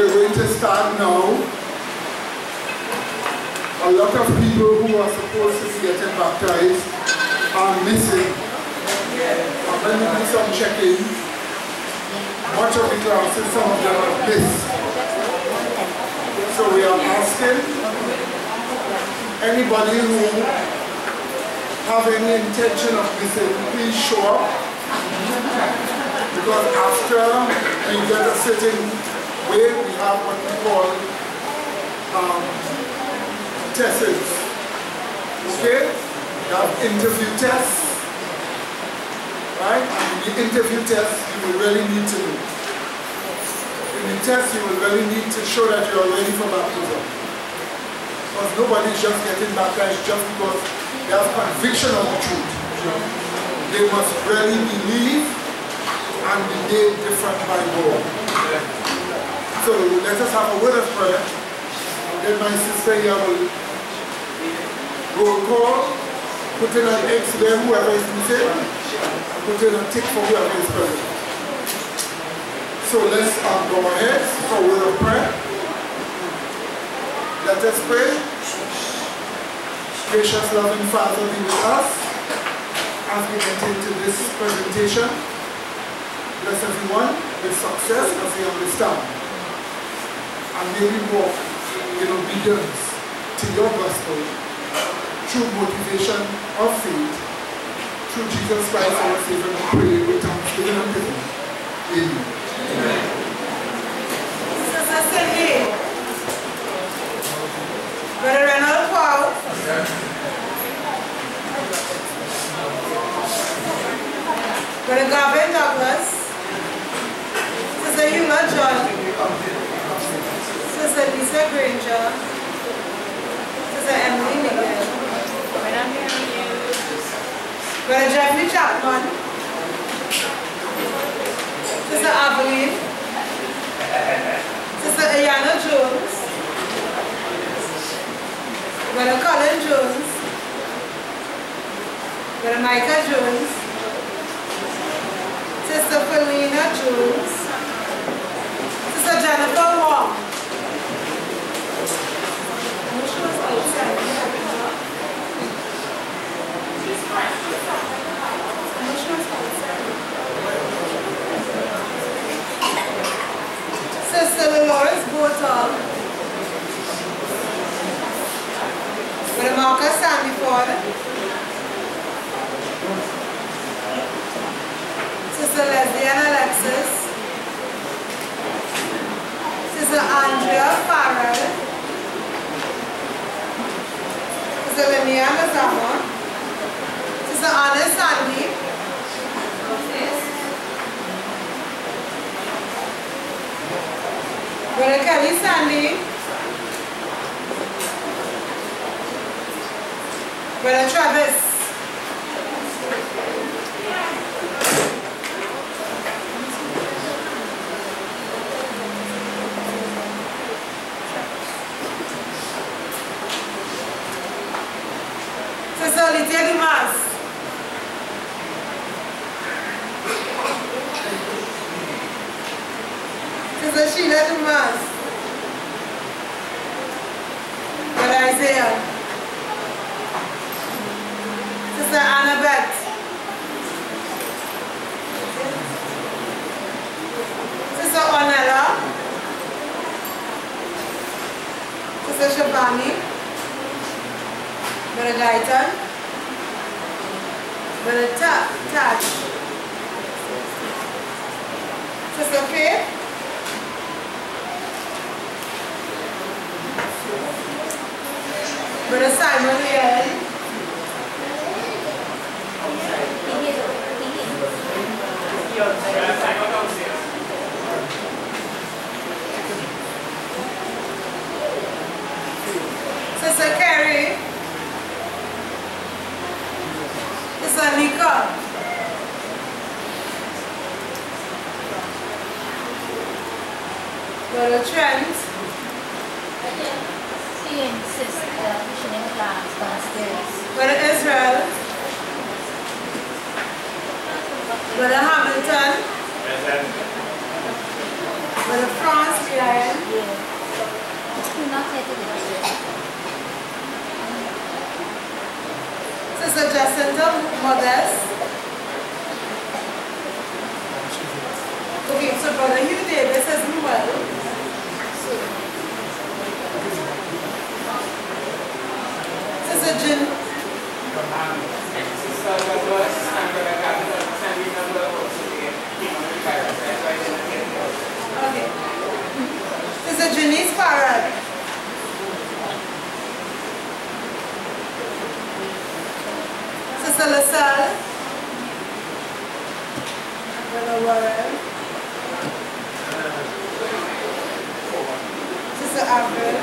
we're going to start now. A lot of people who are supposed to be getting baptized are missing. And when we do some checking, much of the classes, some of them are missed. So we are asking anybody who have any intention of missing, please show up. Because after we get a certain way, we have what we call tests. Okay? We have interview tests. Right? And the interview test you will really need to do. In the test you will really need to show that you are ready for baptism. Because nobody is just getting baptized just because they have conviction of the truth. They must really believe and be made different by God. So let us have a word of prayer. Then my sister here will roll call, put in an X there, whoever is missing, and put in a tick for whoever is present. So let's go ahead for a word of prayer. Let us pray. Gracious, loving Father, be with us as we get into this presentation. Bless everyone with success as they understand. And may we walk in obedience to your gospel through motivation of faith. Through Jesus Christ our Savior, we pray with thanksgiving and praise. Amen. Amen. Sister Cindy, Brother Reynolds Paul, Brother Gavin Douglas, Sister Yuma John, Sister Lisa Granger, Sister Emily Miguel, Brother Jeffrey Chapman, Sister Aveline, Sister Ayana Jones, Brother Colin Jones, Brother Micah Jones, Sister Felina Jones, Sister Jennifer Wong. She was outside. Sister Dolores Botal, Brother Marcus Sandyford, Sister Leslie and Alexis, Sister Andrea Farrell, Sister Linnea Mazama, Sister Anna Sandy, Brother Kelly Sandy, Brother Travis, Sister Lydia Dumas, Sister Sheila Dumas, Brother Isaiah, Sister Annabeth, Sister Ornella, Sister Shabani, Brother Gaitan, Brother Taj, Sister Faith, Brother Simon Leon, Sister Carrie, Sister Nika, Brother Trent, She insists pushing in class downstairs. Brother Israel, Brother Hamilton, Brother France Ryan, Yeah. Not yet today. Sister Jacinta Modest. Okay, so Brother Hugh Davis as well. Sister Jin. Okay. Sister Janice Farad. Sister LaSalle. Brother Warren. Sister Avril.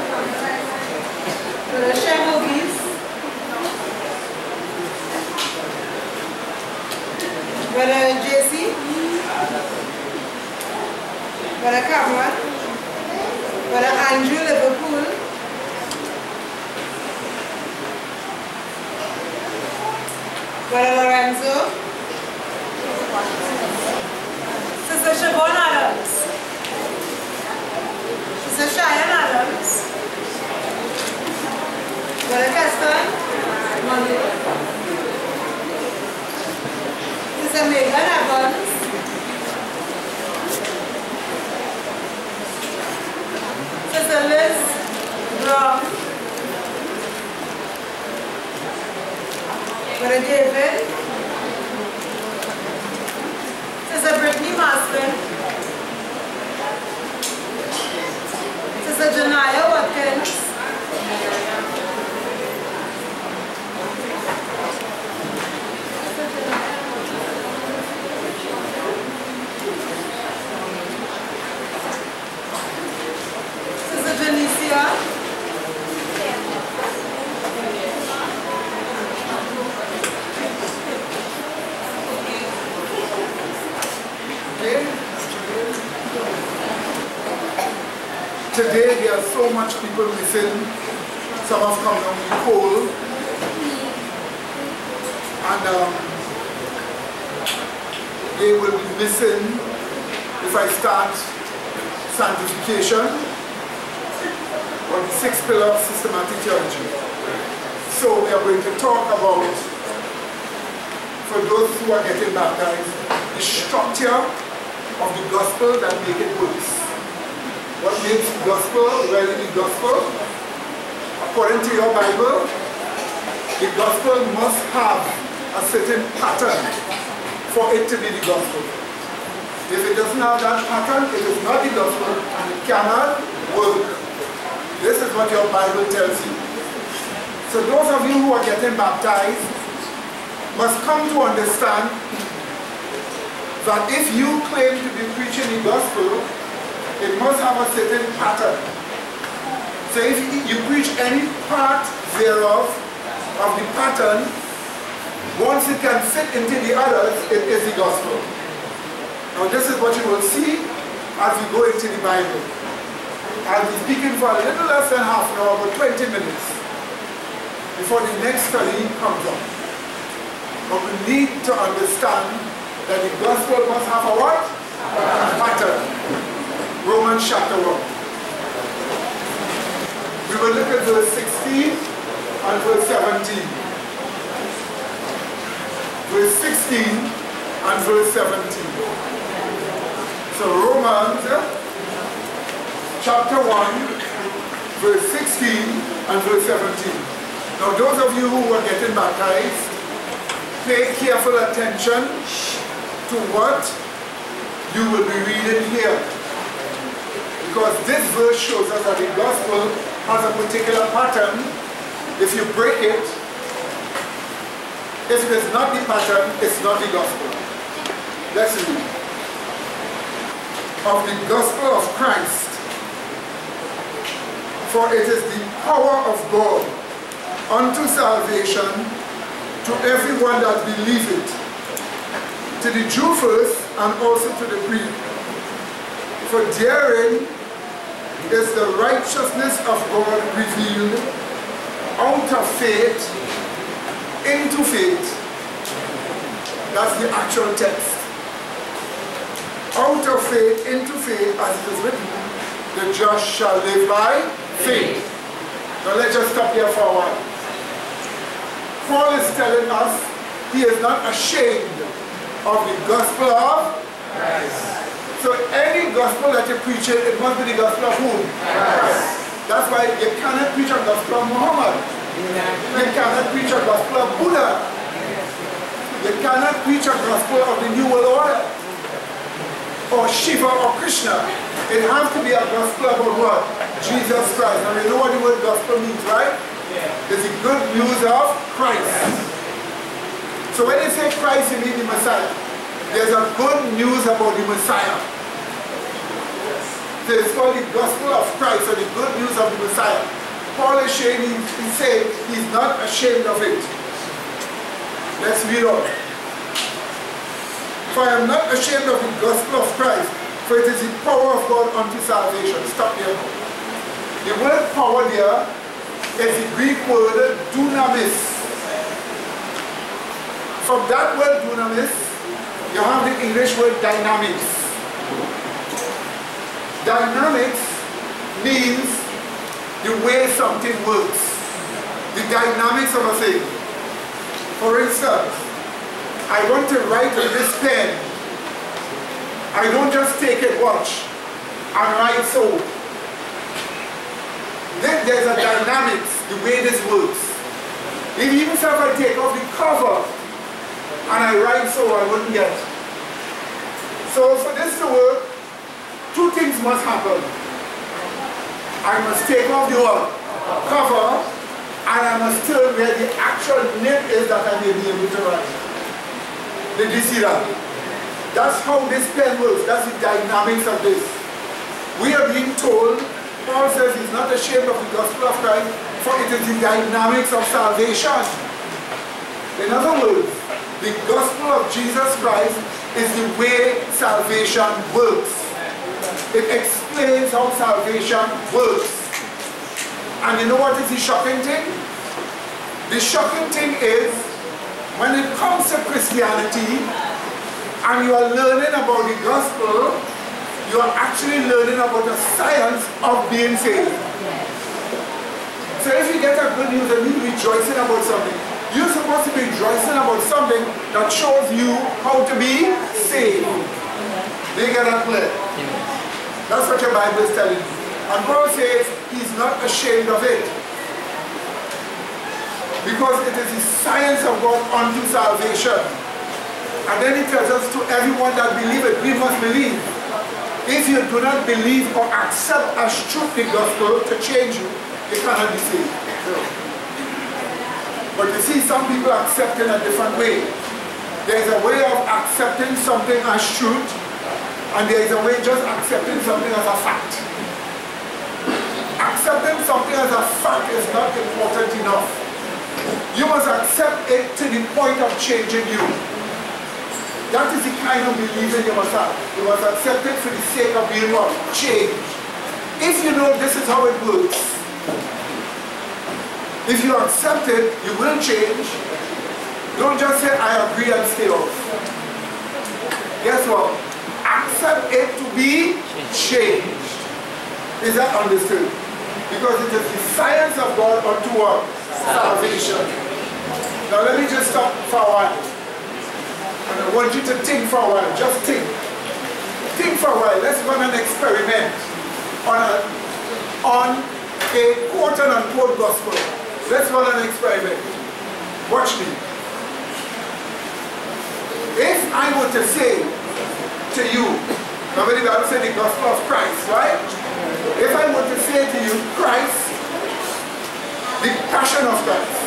Brother Shemovies. Brother JC. Brother Cameron. Brother Andrew Liverpool. Brother Lorenzo. Sister Siobhan Adams. Sister Cheyenne Adams. Brother Keston. Sister Megan Evans. Sister Liz Brown. Brother David. Sister Brittany Marston. Sister Janaya Watkins. Sister Janicia. Today there are so much people missing. Some have come down with cold. And they will be missing if I start sanctification or the sixth pillar of systematic theology. So we are going to talk about, for those who are getting baptized, the structure of the gospel that make it works. What makes the gospel really the gospel? According to your Bible, the gospel must have a certain pattern for it to be the gospel. If it doesn't have that pattern, it is not the gospel and it cannot work. This is what your Bible tells you. So those of you who are getting baptized must come to understand that if you claim to be preaching the gospel, it must have a certain pattern. So if you preach any part thereof of the pattern, once it can fit into the others, it is the gospel. Now this is what you will see as we go into the Bible. I'll be speaking for a little less than half an hour, about 20 minutes, before the next study comes up. But we need to understand that the gospel must have a what? A pattern. Romans chapter 1. We will look at verse 16 and verse 17. Verse 16 and verse 17. So Romans chapter 1, verse 16 and verse 17. Now those of you who are getting baptized, pay careful attention to what you will be reading here. Because this verse shows us that the gospel has a particular pattern. If you break it, if it is not the pattern, it's not the gospel. Let's read. Of the gospel of Christ. For it is the power of God unto salvation to everyone that believeth, to the Jew first and also to the Greek. For therein is the righteousness of God revealed out of faith into faith. That's the actual text. Out of faith into faith, as it is written, the just shall live by faith. Now let's just stop here for a while. Paul is telling us he is not ashamed of the gospel of Christ. So any gospel that you preach, it must be the gospel of whom? Christ. That's why you cannot preach a gospel of Muhammad. You cannot preach a gospel of Buddha. You cannot preach a gospel of the New World Order, or Shiva or Krishna. It has to be a gospel about what? Jesus Christ. Now you know what the word gospel means, right? It's the good news of Christ. So when you say Christ, you mean the Messiah. There's a good news about the Messiah. So it's called the gospel of Christ, or the good news of the Messiah. Paul is saying, he's saying he's not ashamed of it. Let's read on. For I am not ashamed of the gospel of Christ, for it is the power of God unto salvation. Stop here. The word power there is the Greek word dunamis. From that word dunamis, you have the English word dynamics. Dynamics means the way something works, the dynamics of a thing. For instance, I want to write with this pen. I don't just take it, watch, and write so. Then there's a dynamics, the way this works. Even if I take off the cover and I write so, I wouldn't get. So for this to work, two things must happen. I must take off the cover, and I must turn where the actual nib is that I may be able to write. Did you see that? That's how this pen works. That's the dynamics of this. We are being told, Paul says he's not ashamed of the gospel of Christ, for it is the dynamics of salvation. In other words, the gospel of Jesus Christ is the way salvation works. It explains how salvation works. And you know what is the shocking thing? The shocking thing is, when it comes to Christianity, and you are learning about the gospel, you are actually learning about the science of being saved. So if you get a good news and you're rejoicing about something, you're supposed to be rejoicing about something that shows you how to be saved. Do you get that clear? That's what your Bible is telling you. And Paul says he's not ashamed of it. Because it is the science of God unto salvation. And then he tells us to everyone that believeth, we must believe. If you do not believe or accept as truth the gospel to change you, you cannot be saved. But you see, some people accept in a different way. There's a way of accepting something as truth, and there's a way just accepting something as a fact. Accepting something as a fact is not important enough. You must accept it to the point of changing you. That is the kind of believing you must have. You must accept it for the sake of being what? Changed. If you know this is how it works, if you accept it, you will change. Don't just say, I agree and stay off. Guess what? Accept it to be changed. Is that understood? Because it is the science of God unto what? Salvation. Now let me just stop for a while. And I want you to think for a while. Just think. Think for a while. Let's run an experiment on a quote-unquote gospel. Let's run an experiment. Watch me. If I were to say to you, now the Bible said the gospel of Christ, right? If I were to say to you, Christ, the passion of Christ.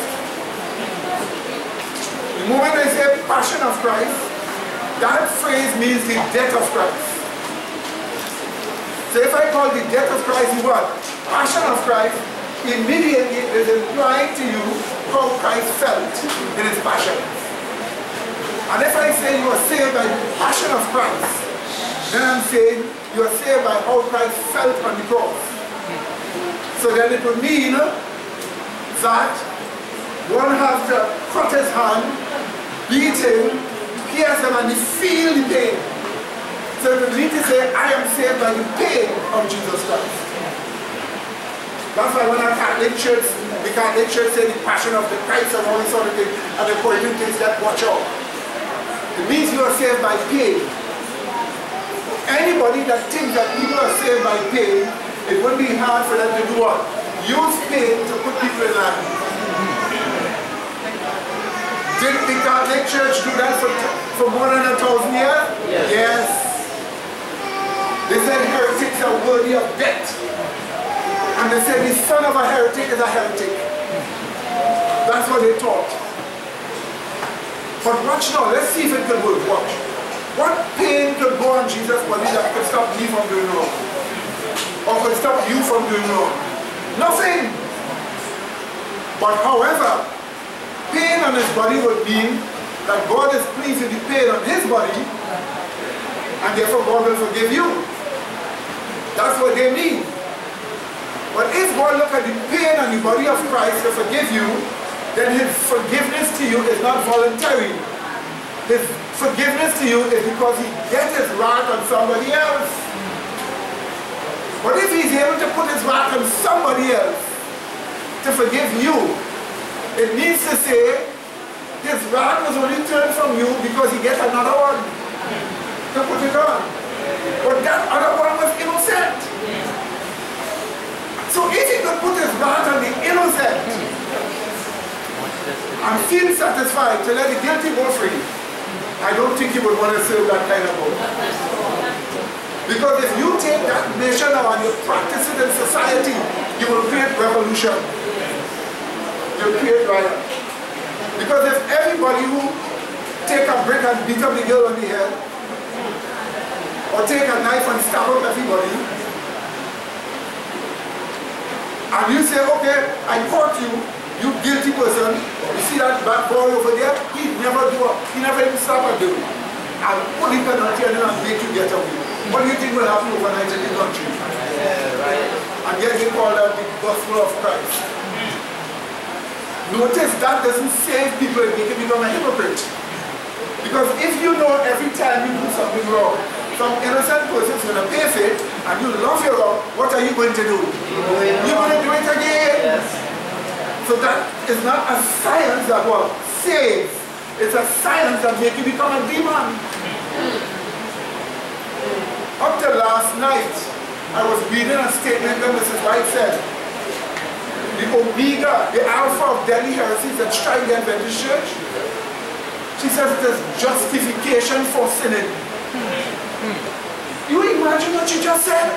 The moment I say passion of Christ, that phrase means the death of Christ. So if I call the death of Christ what? Passion of Christ, immediately it is implying to you how Christ felt in his passion. And if I say you are saved by the passion of Christ, then I'm saying you are saved by how Christ felt on the cross. So then it would mean that one has to cut his hand, beat him, pierce him, and he feel the pain. So it would mean to say, I am saved by the pain of Jesus Christ. That's why when the Catholic Church say the passion of the Christ and all this sort of thing, and the important things that watch out. It means you are saved by pain. Anybody that thinks that people are saved by pain, it would be hard for them to do what? Use pain to put people in line. Did the Catholic Church do that for more than 1,000 years? Yes. They said heretics are worthy of death. And they said the son of a heretic is a heretic. That's what they taught. But watch now, let's see if it can work. Watch. What pain could go on Jesus' body that could stop me from doing wrong? Or could stop you from doing wrong? Nothing. But however, pain on his body would mean that God is pleased with the pain on his body, and therefore God will forgive you. That's what they mean. But if God look at the pain on the body of Christ to forgive you, then his forgiveness to you is not voluntary. His forgiveness to you is because he gets his wrath on somebody else. But if he's able to put his wrath on somebody else to forgive you, it means to say his wrath was only turned from you because he gets another one to put it on. But that other one was innocent. So if he could put his wrath on the innocent and feel satisfied to let the guilty go free, I don't think he would want to serve that kind of God. Because if you take that nation now and you practice it in society, you will create revolution. You will create riot. Because if everybody who take a brick and beat up the girl on the head, or take a knife and stab up everybody, and you say, okay, I caught you, you guilty person, you see that bad boy over there, he never even stop a girl. I'll put the penalty on him and make you get away. What do you think will happen overnight in the country? And yet they call that the gospel of Christ. Notice that doesn't save people, it makes you become a hypocrite. Because if you know every time you do something wrong, some innocent person is going to pay for it, and you love your wrong, what are you going to do? You're going to do it again. Yes. So that is not a science that will save. It's a science that makes you become a demon. Up to last night, I was reading a statement that Mrs. White said, the omega, the alpha of Delhi heresies that strike the Adventist Church, she says it is justification for sinning. You imagine what she just said?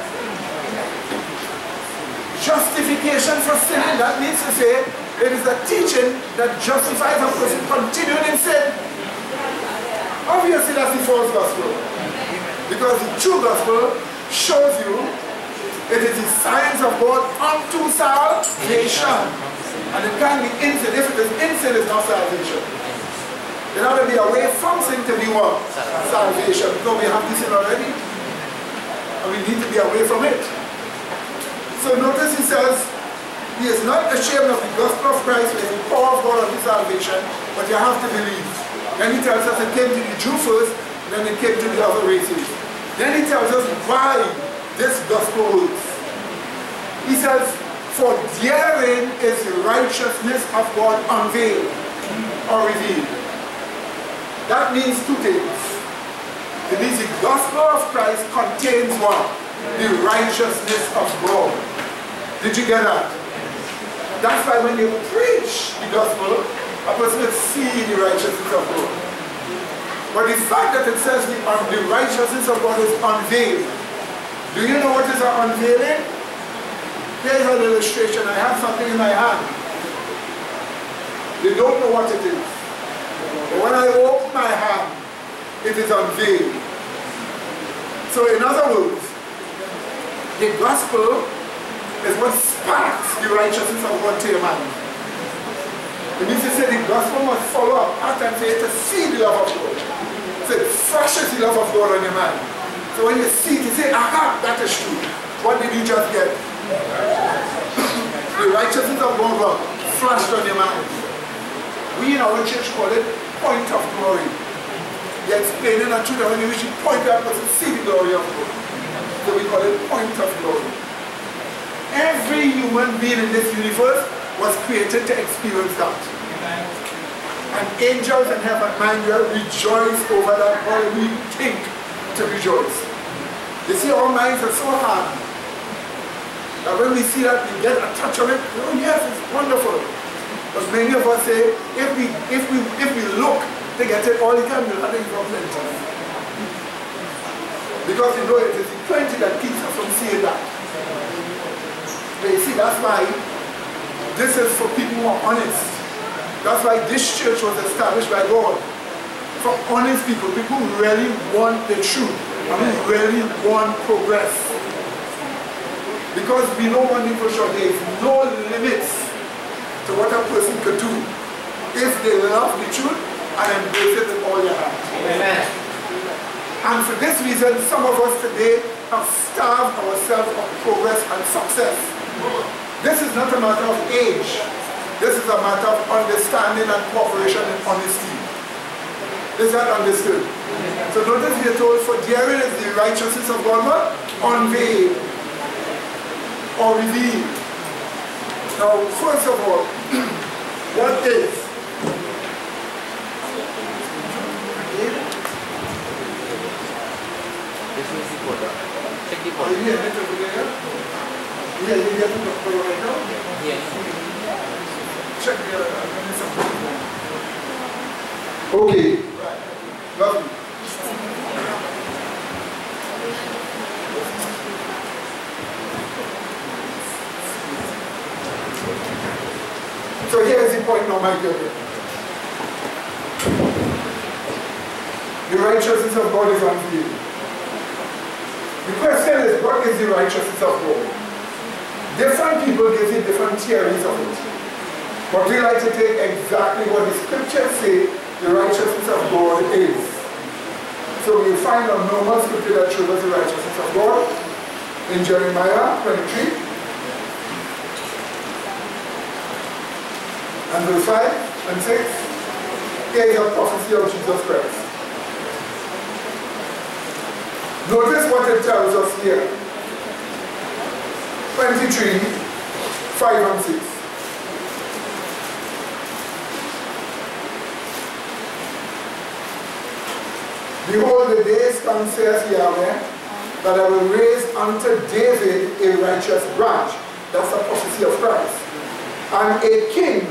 Justification for sinning, that means to say it is a teaching that justifies a person continuing in sin. Obviously that's the false gospel. Because the true gospel shows you it is the science of God unto salvation. And it can't be in sin. If it is in sin, it's not salvation. It ought to be away from sin to be what? Salvation. Because we have this sin already. And we need to be away from it. So notice he says, he is not ashamed of the gospel of Christ, which is the power of God unto salvation, but you have to believe. Then he tells us it came to the Jew first, then it came to the other races. Then he tells us why this gospel works. He says, for therein is the righteousness of God unveiled or revealed. That means two things. It means the gospel of Christ contains what? The righteousness of God. Did you get that? That's why when you preach the gospel, a person will see the righteousness of God. But the fact that it says the righteousness of God is unveiled. Do you know what is an unveiling? Here's an illustration. I have something in my hand. They don't know what it is. But when I open my hand, it is unveiled. So in other words, the gospel is what sparks the righteousness of God to your mind. It means to say the gospel must follow up after and say to see the love of God. So it flashes the love of God on your mind. So when you see it, you say, aha, that is true. What did you just get? The righteousness of God flashed on your mind. We in our church call it point of glory. You're explaining a truth, and when you wish you point to that person, see the glory of God. So we call it point of glory. Every human being in this universe was created to experience that. And angels in heaven, mind you, rejoice over that, or we think to rejoice. You see, our minds are so hard that when we see that, we get a touch of it. Oh yes, it's wonderful. But many of us say, if we look to get it all the time, we'll have it from plenty. Because you know it is the plenty that keeps us from seeing that. But you see, that's why this is for people who are honest. That's why this church was established by God. For honest people, people who really want the truth, and who really want progress. Because we know one thing for sure, there is no limits to what a person could do if they love the truth and embrace it with all their heart. Amen. And for this reason, some of us today have starved ourselves of progress and success. This is not a matter of age. This is a matter of understanding and cooperation and honesty. Is that understood? So notice we are told, for therein is the righteousness of God, what? Unveiled or revealed. Now, first of all, what is? This is the quota. Check the Are you here? Yeah, you get the quota right now? Yes. Check the other. Okay. Right. Lovely. So here is the point now, my dear. The righteousness of God is unveiled. The question is, what is the righteousness of God? Different people give you different theories of it. But we like to take exactly what the scriptures say the righteousness of God is. So we find a normal scripture that shows us the righteousness of God in Jeremiah 23 and verse 5 and 6. Here is a prophecy of Jesus Christ. Notice what it tells us here. 23, 5 and 6. Behold, the days come, says Yahweh, that I will raise unto David a righteous branch. That's a prophecy of Christ. And a king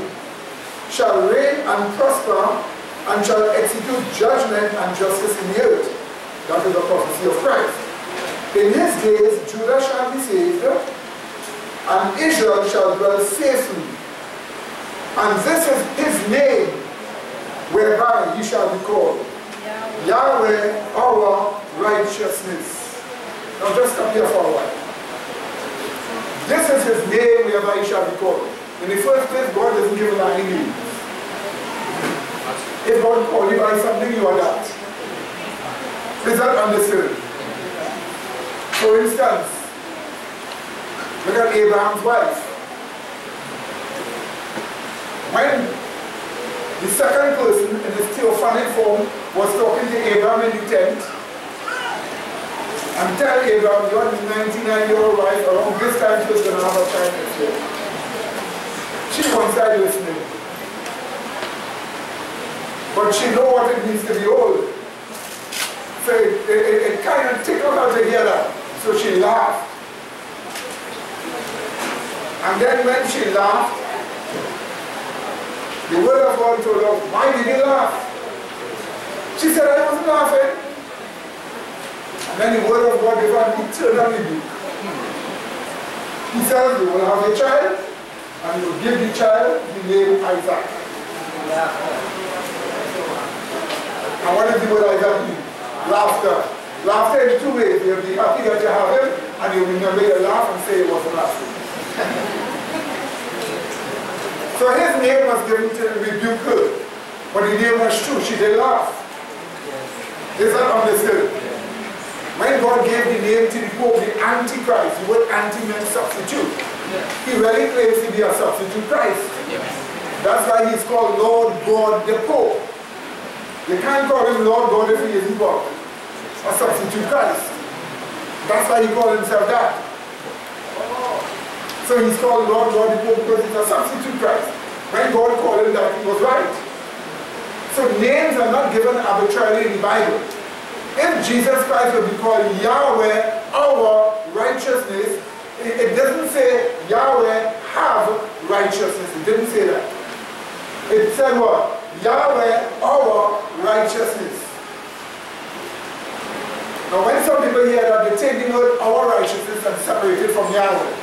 shall reign and prosper, and shall execute judgment and justice in the earth. That is a prophecy of Christ. In his days, Judah shall be saved, and Israel shall dwell safely. And this is his name, whereby he shall be called Yahweh, our righteousness. Now just stop here for a while. This is his name, whereby he shall be called. In the first place, God doesn't give a any name. If God called you by something, you are that. Is that understood? For instance, look at Abraham's wife. When the second person in this theophanic form was talking to Abraham in the tent and tell Abraham, your 99-year-old wife, around this time she was going to have a child next year. She won't start listening. But she knows what it means to be old. So it kind of tickled her to hear that. So she laughed. And then when she laughed, the word of God told her, why did you laugh? She said, I wasn't laughing. And then the word of God gave her an eternal rebuke. He said, you will have a child, and you will give the child the name Isaac. And what does the word Isaac mean? Laughter. Laughter in two ways. You'll be happy that you have him, and you'll remember your laugh and say it wasn't laughing. So his name was given to rebuke her. But the name was true. She did laugh. Is that understood? When God gave the name to the Pope, the Antichrist, the word anti meant substitute. He really claims to be a substitute Christ. That's why he's called Lord God the Pope. You can't call him Lord God if he isn't God. A substitute Christ. That's why he called himself that. So he's called Lord, Lord, because it's a substitute Christ. When God called him that, he was right. So names are not given arbitrarily in the Bible. If Jesus Christ will be called Yahweh, our righteousness, it doesn't say Yahweh have righteousness. It didn't say that. It said what? Yahweh, our righteousness. Now when some people hear that, they take the word our righteousness and separate it from Yahweh.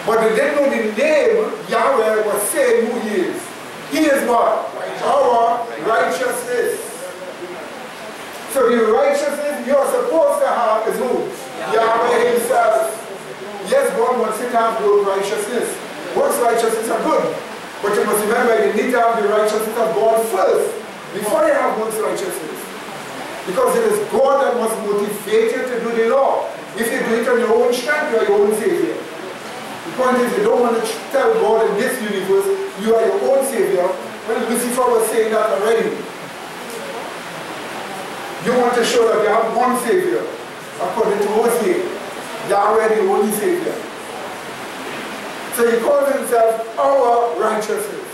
But they didn't know the name Yahweh was saying who he is. He is what? Our righteousness. So the righteousness you're supposed to have is who? Yahweh himself. Yes, God wants you to have good righteousness. Works righteousness are good. But you must remember you need to have the righteousness of God first before you have works righteousness. Because it is God that must motivate you to do the law. If you do it on your own strength, you are your own savior. The point is, you don't want to tell God in this universe, you are your own savior, when Lucifer was saying that already. You want to show that you have one savior, according to Hosea, Yahweh the only savior. So he calls himself our righteousness.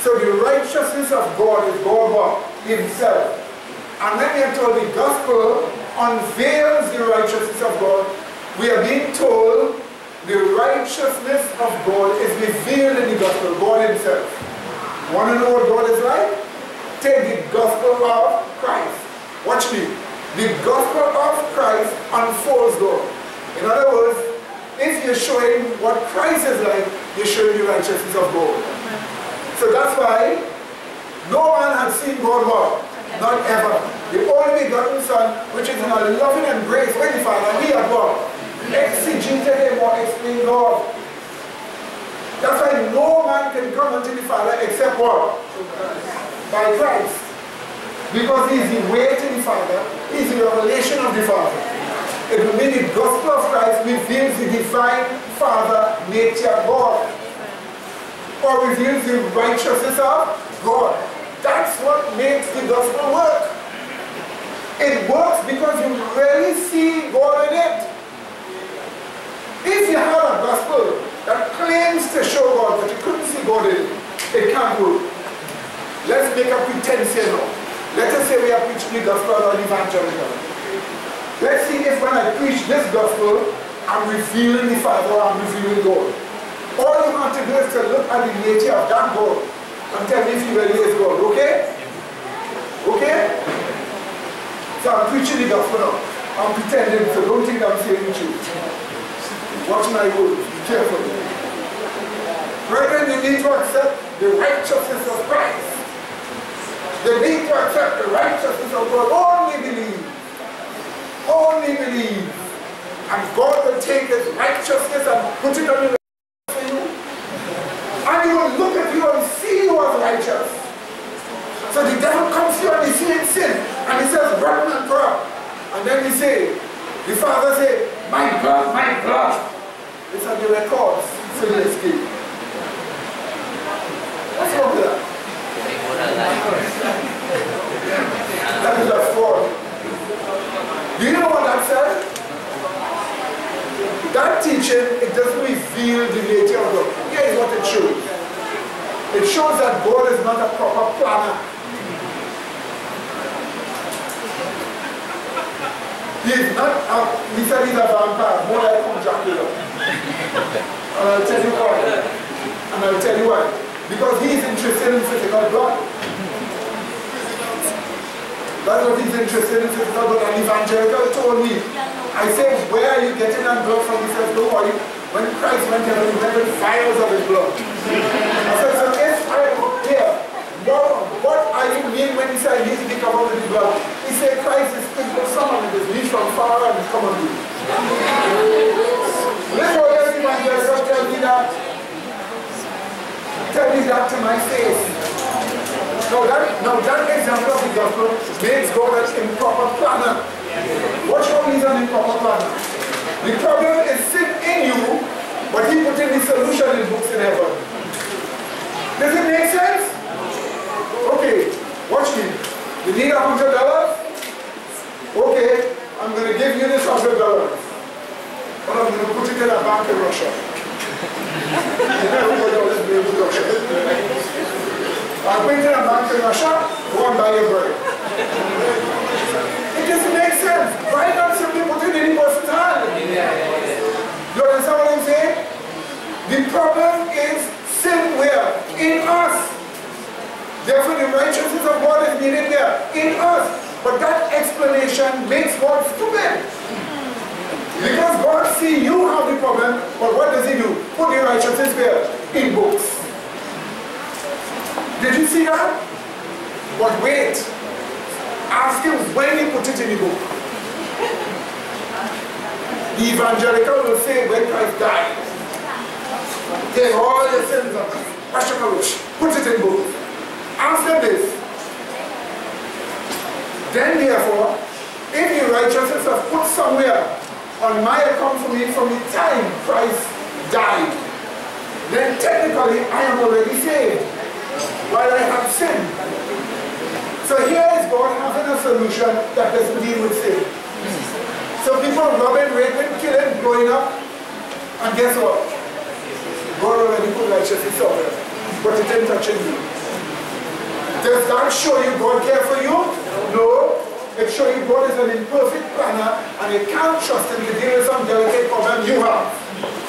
So the righteousness of God is God himself. And when we are told the gospel unveils the righteousness of God, we are being told the righteousness of God is revealed in the gospel, God himself. Want to know what God is like? Take the gospel of Christ. Watch me. The gospel of Christ unfolds God. In other words, if you're showing what Christ is like, you're showing the righteousness of God. So that's why no man has seen God what? Not ever. The only begotten Son, which is in a loving embrace with the Father, he had what? Exegeted him or explained God. That's why no man can come unto the Father except what? By Christ. Because he is the way to the Father, he is the revelation of the Father. It will mean the gospel of Christ reveals the divine Father nature God. Or reveals the righteousness of God. That's what makes the gospel work. It works because you really see God in it. If you have a gospel that claims to show God, but you couldn't see God in it, it can't work. Let's make a pretense here now. Let us say we are preaching the gospel or evangelical. Let's see if when I preach this gospel, I'm revealing the Father or I'm revealing God. All you have to do is to look at the nature of that God and tell me if he really is God, okay? Okay? So I'm preaching the gospel now. I'm pretending, so don't think I'm saying the truth. Watch my words, be careful. Brethren, you need to accept the righteousness of Christ. They need to accept the righteousness of God. Only believe. Only believe. And God will take his righteousness and put it on you for you. And he will look at you and see you as righteous. So the devil comes to you and he sees sin. And he says, rotten and corrupt. And then he say, the Father say, my blood, my blood. It's on the records, so you escape. What's wrong with that? That is a fraud. Do you know what that says? That teaching, it doesn't reveal the nature of God. Here is what it shows. It shows that God is not a proper planner. He is not, he said he's a vampire, more like from Dracula. And I'll tell you why. And I'll tell you why. Because he is interested in physical blood. That's what he's interested in physical blood. And evangelical told me, I said, where are you getting that blood from? He says, don't worry. When Christ went heaven, he went with vials of his blood. I said, so if I here, what are you mean when he said he needs to be covered with his blood? He said, Christ is sprinkled someone in his knees from far and he's come on you. Let's go there, evangelical, tell me that. Tell me that to my face. Now that example of the gospel makes God an improper planner. Watch how he's an improper planner. The problem is sin in you, but he put in the solution in books in heaven. Does it make sense? Okay, watch me. You need $100? Okay, I'm going to give you this $100, but I'm going to put it in a bank in Russia. You know, everybody always blames Russia. I'm putting it in a bank in Russia, go and buy your bread. It doesn't make sense. Why not simply put it in the person's hand? You understand what I'm saying? The problem is sin where? In us. Therefore the righteousness of God is needed there. In us. But that explanation makes God stupid. Because God sees you have the problem, but what does he do? Put the righteousness where? In books. Did you see that? But wait. Ask him when he put it in the book. The evangelical will say when Christ died, take all your sins up, wash them away, put it in book. After this, then therefore, if the righteousness is put somewhere on my account for me from the time Christ died, then technically I am already saved while I have sinned. So here is God having a solution that doesn't deal with sin. So people robbing, raping, killing, blowing up, and guess what? God already put righteousness somewhere, but it didn't touch you. Does that show you God cares for you? No. It shows you God is an imperfect planner and you can't trust him to deal with some delicate problem you have.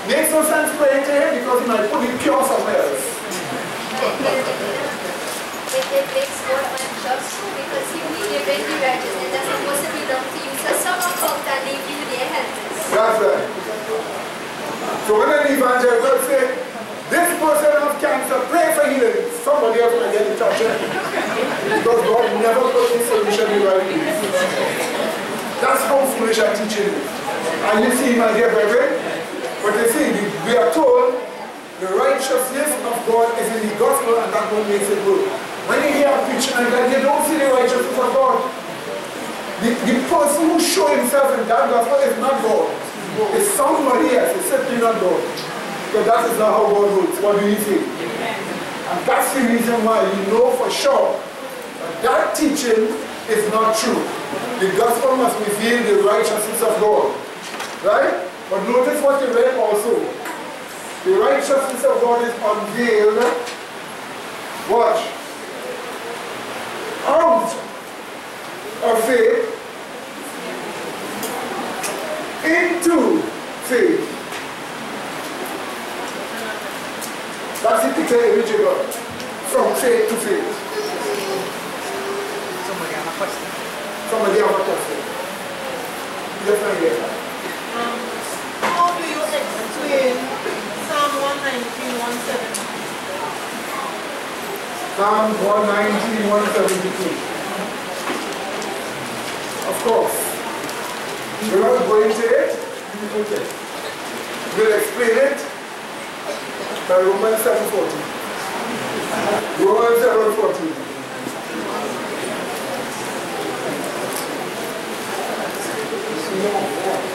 Makes no sense praying to him because he might put the cure somewhere else. It makes God unjust because he will give the righteousness that's supposed to belong to you. So some account and leave you their helpless. That's right. So when an evangelical say, this person has cancer, pray for healing, somebody else might get in touch. Because God never put the solution in the right place. That's how foolish our teaching is. And you see, my dear brethren, but you see, we are told the righteousness of God is in the gospel and that one makes it good. When you hear a preaching like that, you don't see the righteousness of God. The person who shows himself in that gospel is not God. It's somebody else. It's simply not God. Because that is not how God works. What do you think? And that's the reason why you know for sure that teaching is not true. The gospel must reveal the righteousness of God. Right? But notice what you read also. The righteousness of God is unveiled. Watch. Out of faith into faith. That's the picture image you got. From faith to faith. Somebody have a question. Somebody have a question. Yes, I hear that. How do you explain Psalm 119:170? Psalm 119:172. Of course. We're not going to it. We'll explain it by Romans 7:14. Romans 7:14.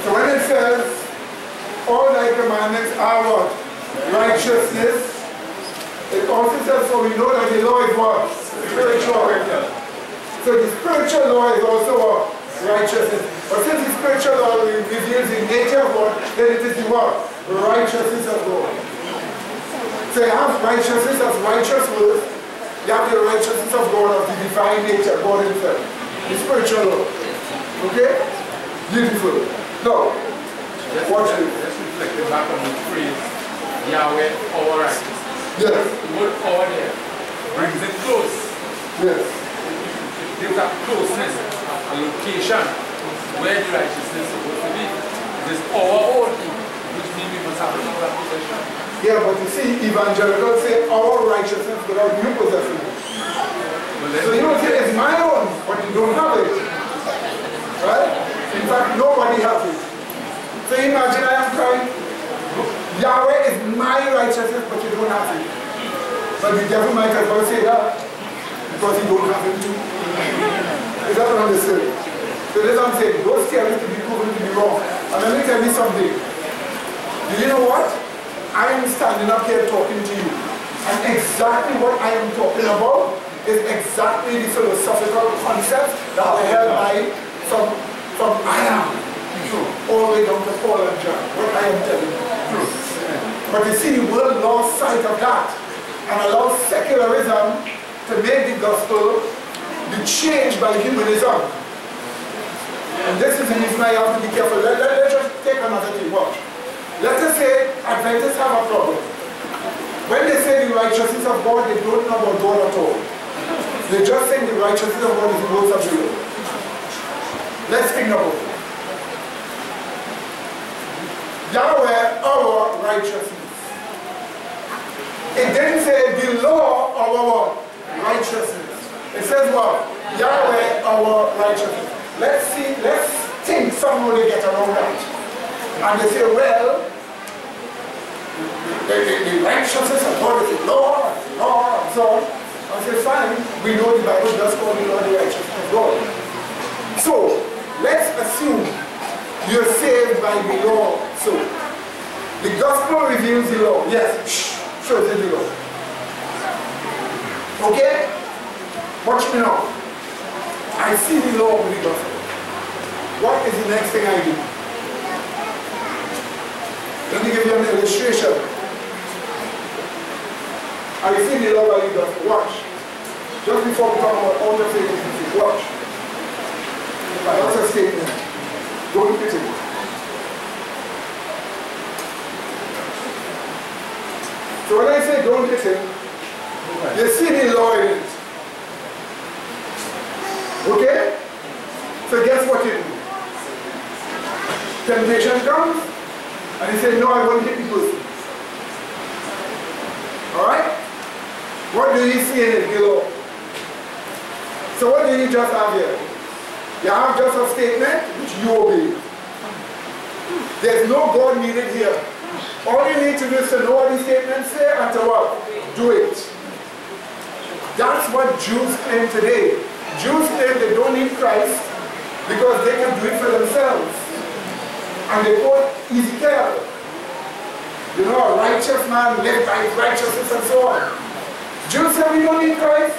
So when it says, all thy commandments are what? Righteousness. It also says, so we know that the law is what? Spiritual. So the spiritual law is also what? Righteousness. But since the spiritual law reveals the nature of God, then it is the what? The righteousness of God. So you have righteousness as righteous words. You have the righteousness of God of the divine nature, God himself. The spiritual law. Okay? Beautiful. Now, watch this. Let's reflect back on the phrase, Yahweh, our righteousness. Yes. The word our there brings it close. Yes. It gives a closeness, a location where the righteousness is supposed to be. It is our own, which means we must have another possession. Yeah, but you see, evangelicals say our righteousness without you possessing it. So you will say it's my own, but you don't have it. Right? In fact, nobody has it. So imagine I am crying, Yahweh is my righteousness, but you don't have it. But the devil might as well say that, because you don't have it too. Is that what I'm saying? So that's what I'm saying. Those theories to be proven to be wrong. And let me tell you something. Do you know what? I am standing up here talking to you. And exactly what I am talking about is exactly the philosophical concepts that were held by some from I am, all the way down to Paul and John, what I am telling you. But you see, the world lost sight of that and allowed secularism to make the gospel be changed by humanism. And this is the reason I have to be careful. Let's just take another thing. Watch. Let us say Adventists have a problem. When they say the righteousness of God, they don't know about God at all. They're just saying the righteousness of God is the works of the Lord. Let's think about it. Yahweh, our righteousness. It didn't say the law of our righteousness. It says what? Yahweh, our righteousness. Let's think somehow they get around that. And they say, well, the righteousness of God is the law, and so on. I say, fine, we know the Bible does call the law the righteousness of God. So, let's assume you're saved by the law. So, the gospel reveals the law. Yes, shows the law. Okay? Watch me now. I see the law with the gospel. What is the next thing I do? Let me give you an illustration. I see the law by the gospel. Watch. Just before we talk about all the things, watch. That's a statement. Don't fit it. So when I say don't fit it, you see the law in it. Okay? So guess what you do? Temptation comes, and you say, no, I won't hit the person. Alright? What do you see in it below? So what do you just have here? You have just a statement which you obey. There's no God needed here. All you need to do is to know what the statements say and to what? Do it. That's what Jews claim today. Jews claim they don't need Christ because they can do it for themselves. And they quote Ezekiel. You know, a righteous man lived by his righteousness and so on. Jews say we don't need Christ.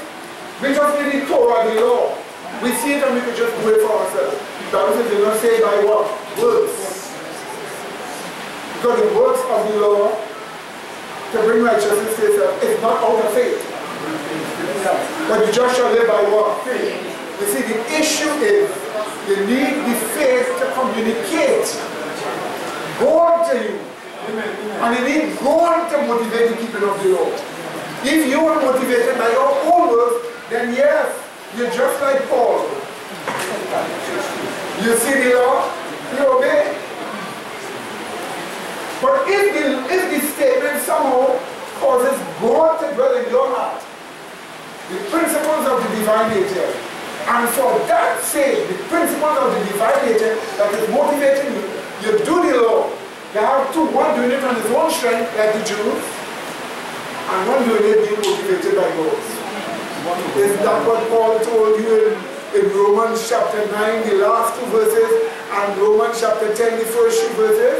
We just need the Torah, the law. We see it and we can just do it for ourselves. The Bible says they don't say by what? Works. Because the works of the law to bring righteousness is not out of faith. But you just shall live by what? Faith. You see, the issue is you need the faith to communicate God to you. And you need God to motivate the keeping of the law. If you are motivated by your own works, then yes, you're just like Paul. You see the law, you obey. But if the statement somehow causes God to dwell in your heart, the principles of the divine nature, and for that sake, the principles of the divine nature that is motivating you, you do the law. You have two, one doing it on his own strength, like the Jews, and one doing it being motivated by God. Is that what Paul told you in Romans chapter 9, the last 2 verses, and Romans chapter 10, the first 2 verses?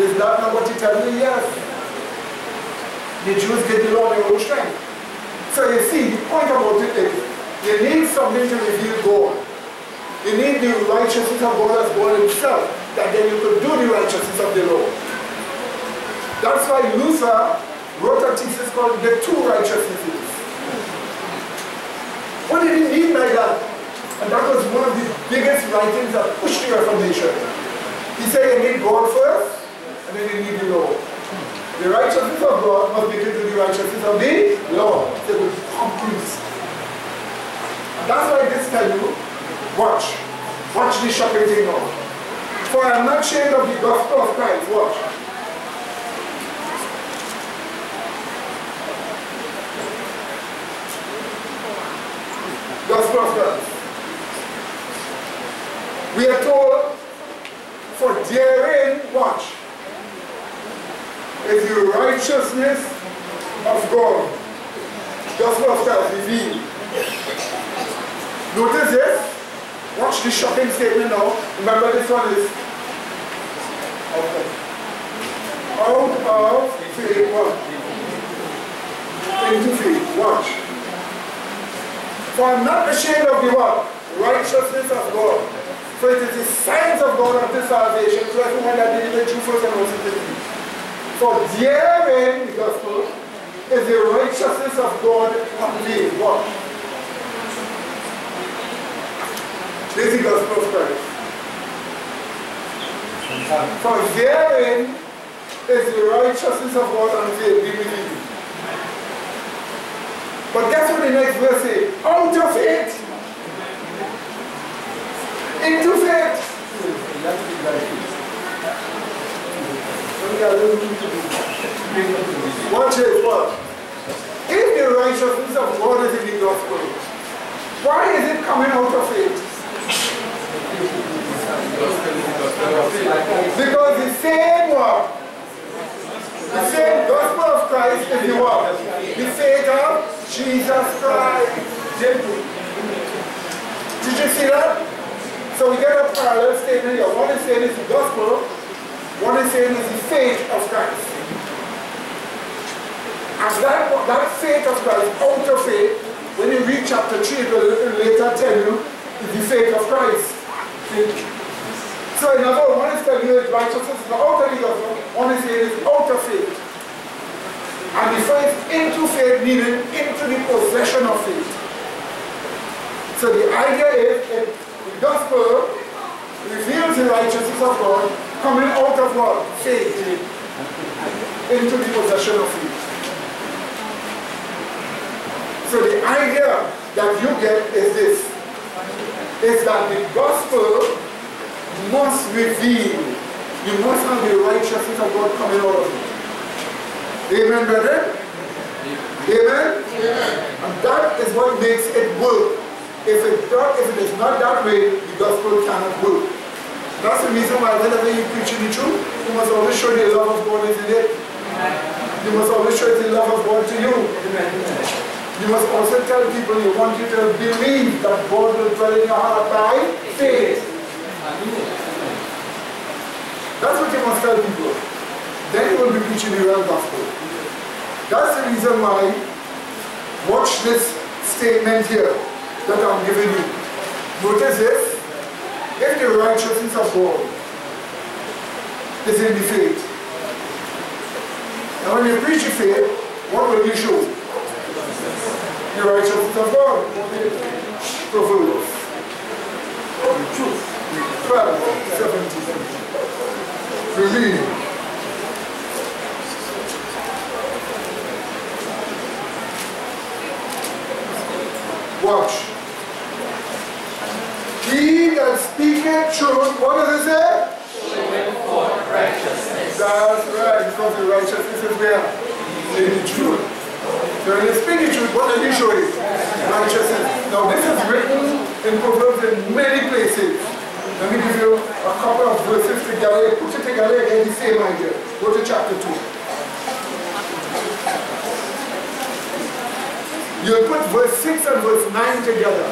Is that not what he tells you? Yes. The Jews did the law on their own strength. So you see, the point about it is, you need something to reveal God. You need the righteousness of God as God himself, that then you could do the righteousness of the law. That's why Luther wrote a thesis called The Two Righteousnesses. What did he mean by that? And that was one of the biggest writings that pushed the Reformation. He said you need God first, and then you need the law. The righteousness of God must be equal to the righteousness of the law. They will be complete. And that's why this tell you, watch this shocking thing now. For I am not ashamed of the gospel of Christ. Watch. Gospel of Christ. We are told, for therein, watch, is the righteousness of God. Gospel of Christ revealed. Notice this. Watch this shocking statement now. Remember this one is out of faith. What? Into faith. Watch. For I am not ashamed of the what? righteousness of God. For it is the signs of God unto salvation to everyone that believeth, Jew first and also to the Greek. For therein, the gospel, is the righteousness of God unveiled. What? This is the gospel of Christ. For therein is the righteousness of God unveiled, be revealed. But guess what the next verse says? Out of it, into faith. Watch it, what? If the righteousness of God is in the gospel, why is it coming out of faith? Because the same what? The same gospel of Christ is the what? The faith of Jesus Christ. Did you see that? So we get a parallel statement here. One is saying it's the gospel, one is saying it's the faith of Christ. And that faith of Christ, out of faith, when you read chapter 3, it will later tell you is the faith of Christ. So in other words, one is telling you it's righteousness, the out of the gospel, one is saying it's out of faith. And the faith into faith, meaning into the possession of faith. So the idea is the gospel reveals the righteousness of God coming out of what? Faith. Into the possession of faith. So the idea that you get is this, is that the gospel must reveal, you must have the righteousness of God coming out of it. Amen, brethren? Amen? And that is what makes it work. If it is not that way, the gospel cannot work. That's the reason why whenever you preach the truth, you must always show the love of God is in it. You must always show the love of God to you. You must also tell people you want you to believe that God will dwell in your heart by faith. That's what you must tell people. Then you will be preaching the real gospel. That's the reason why, watch this statement here that I'm giving you. Notice this. If the righteousness of God is in the faith, and when you preach the faith, what will you show? The righteousness of God. Proverbs 12:17. Reveal. Watch. He that speaketh truth, what does it say? Showing forth righteousness. That's right, because the righteousness is where? In the truth. So when you speak the truth, what are you showing? Righteousness. Now this is written in Proverbs in many places. Let me give you a couple of verses together. Put it together again, the same idea. Go to chapter 2. You'll put verse 6 and verse 9 together.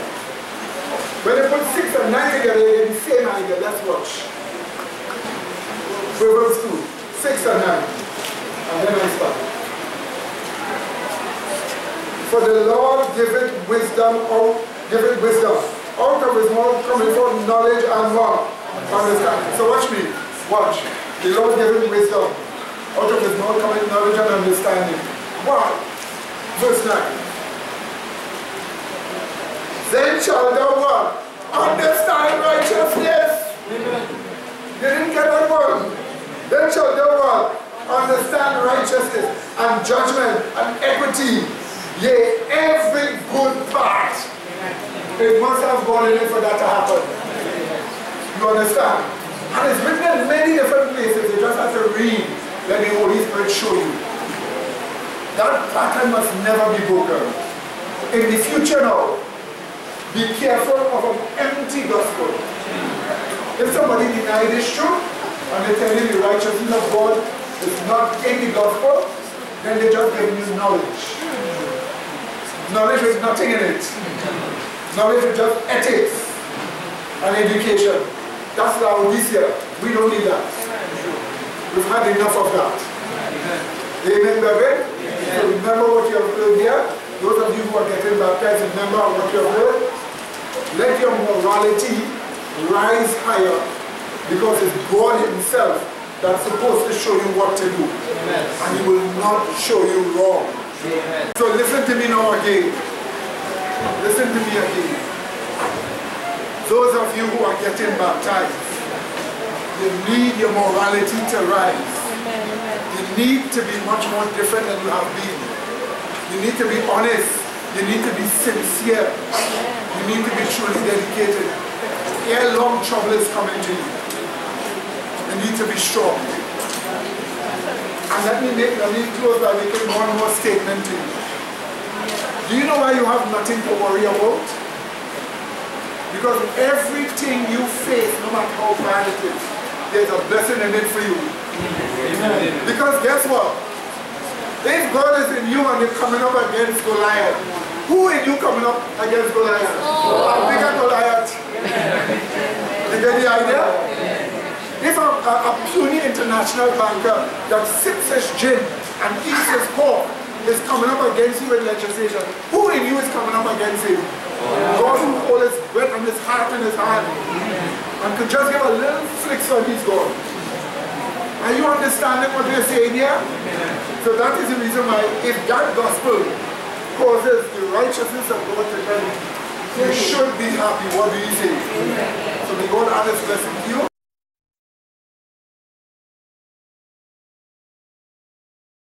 When you put 6 and 9 together, you get the same idea. Let's watch. Proverbs 2, 6 and 9. And then I start. For the Lord giveth wisdom, giveth wisdom. Out of his mouth coming forth knowledge and what? Understanding. So watch me. Watch. The Lord giveth wisdom. Out of his mouth coming knowledge and understanding. Why? Verse 9. Then shall thou what? Understand righteousness. You didn't get that one. Then shall thou what? Understand righteousness and judgment and equity. Yea, every good part. It must have gone in it for that to happen. You understand? And it's written in many different places. You just have to read. Let the Holy Spirit show you. That pattern must never be broken. In the future now, be careful of an empty gospel. If somebody denies this truth and they tell you the righteousness of God is not in the gospel, then they just give you knowledge. Knowledge with nothing in it. Knowledge with just ethics and education. That's Laodicea. We don't need that. We've had enough of that. Amen, baby? So remember what you have heard here. Those of you who are getting baptized, remember what you have heard. Let your morality rise higher, because it's God himself that's supposed to show you what to do. And he will not show you wrong. So listen to me now again. Listen to me again. Those of you who are getting baptized, you need your morality to rise. You need to be much more different than you have been. You need to be honest. You need to be sincere. You need to be truly dedicated. Ere long trouble is coming to you. You need to be strong. And let me close by making one more statement to you. Do you know why you have nothing to worry about? Because everything you face, no matter how bad it is, there's a blessing in it for you. Because guess what? If God is in you and you're coming up against Goliath, who is you coming up against Goliath? A bigger Goliath. You get the idea? If a puny international banker that sips his gin and eats his pork is coming up against you in legislation, who in you is coming up against him? God who holds his breath and his heart in his hand and could just give a little flick so he's gone. Are you understanding what we're saying here? So that is the reason why if that gospel causes the righteousness of God to come, you should be happy. What do you say? So may God add his blessing to you.